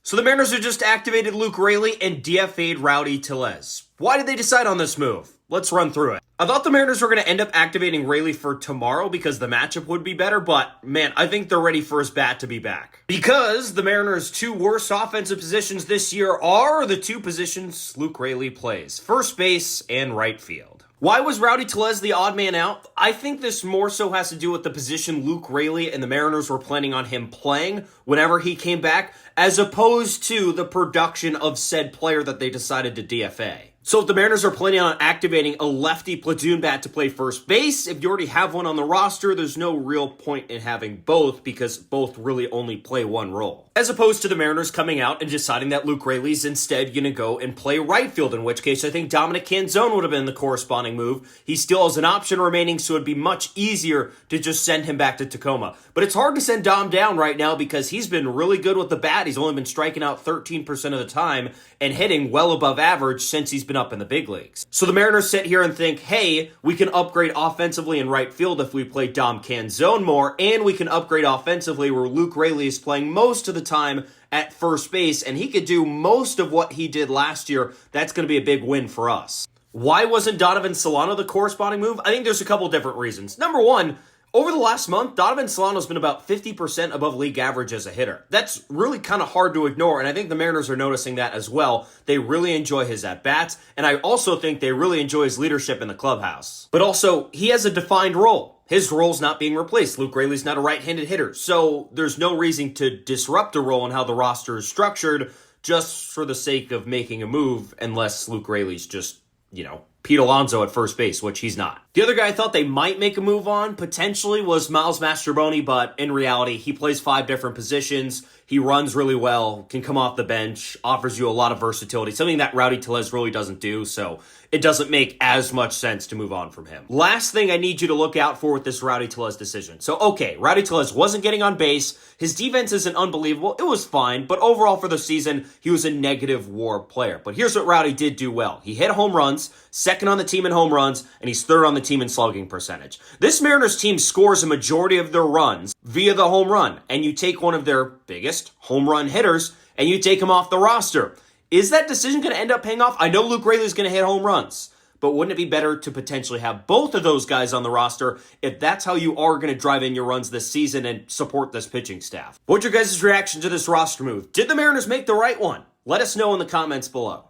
So the Mariners have just activated Luke Raley and DFA'd Rowdy Tles. Why did they decide on this move? Let's run through it. I thought the Mariners were going to end up activating Raley for tomorrow because the matchup would be better, but man, I think they're ready for his bat to be back. Because the Mariners' two worst offensive positions this year are the two positions Luke Raley plays, first base and right field. Why was Rowdy Tles the odd man out? I think this more so has to do with the position Luke Raley and the Mariners were planning on him playing whenever he came back, as opposed to the production of said player that they decided to DFA. So if the Mariners are planning on activating a lefty platoon bat to play first base, if you already have one on the roster, there's no real point in having both because both really only play one role. As opposed to the Mariners coming out and deciding that Luke Raley's instead going to go and play right field, in which case I think Dominic Kenzone would have been the corresponding move. He still has an option remaining, so it'd be much easier to just send him back to Tacoma. But it's hard to send Dom down right now because he's been really good with the bat. He's only been striking out 13% of the time and hitting well above average since he's been up in the big leagues. So the Mariners sit here and think, hey, we can upgrade offensively in right field if we play Dom Kenzone more, and we can upgrade offensively where Luke Raley is playing most of the time at first base, and he could do most of what he did last year. That's going to be a big win for us. Why wasn't Donovan Solano the corresponding move? I think there's a couple different reasons. Number one, over the last month, Donovan Solano's been about 50% above league average as a hitter. That's really kind of hard to ignore, and I think the Mariners are noticing that as well. They really enjoy his at-bats, and I also think they really enjoy his leadership in the clubhouse. But also, he has a defined role. His role's not being replaced. Luke Raley's not a right-handed hitter, so there's no reason to disrupt a role in how the roster is structured just for the sake of making a move, unless Luke Raley's just, Pete Alonso at first base, which he's not. The other guy I thought they might make a move on, potentially, was Mastro, but in reality, he plays 5 different positions. He runs really well, can come off the bench, offers you a lot of versatility, something that Rowdy Tles really doesn't do, so it doesn't make as much sense to move on from him. Last thing I need you to look out for with this Rowdy Tles decision. So, okay, Rowdy Tles wasn't getting on base. His defense isn't unbelievable. It was fine, but overall for the season, he was a negative WAR player. But here's what Rowdy did do well. He hit home runs, second on the team in home runs, and he's third on the team in slugging percentage. This Mariners team scores a majority of their runs via the home run, and you take one of their biggest home run hitters, and you take him off the roster. Is that decision going to end up paying off? I know Luke Raley's going to hit home runs, but wouldn't it be better to potentially have both of those guys on the roster if that's how you are going to drive in your runs this season and support this pitching staff? What's your guys' reaction to this roster move? Did the Mariners make the right one? Let us know in the comments below.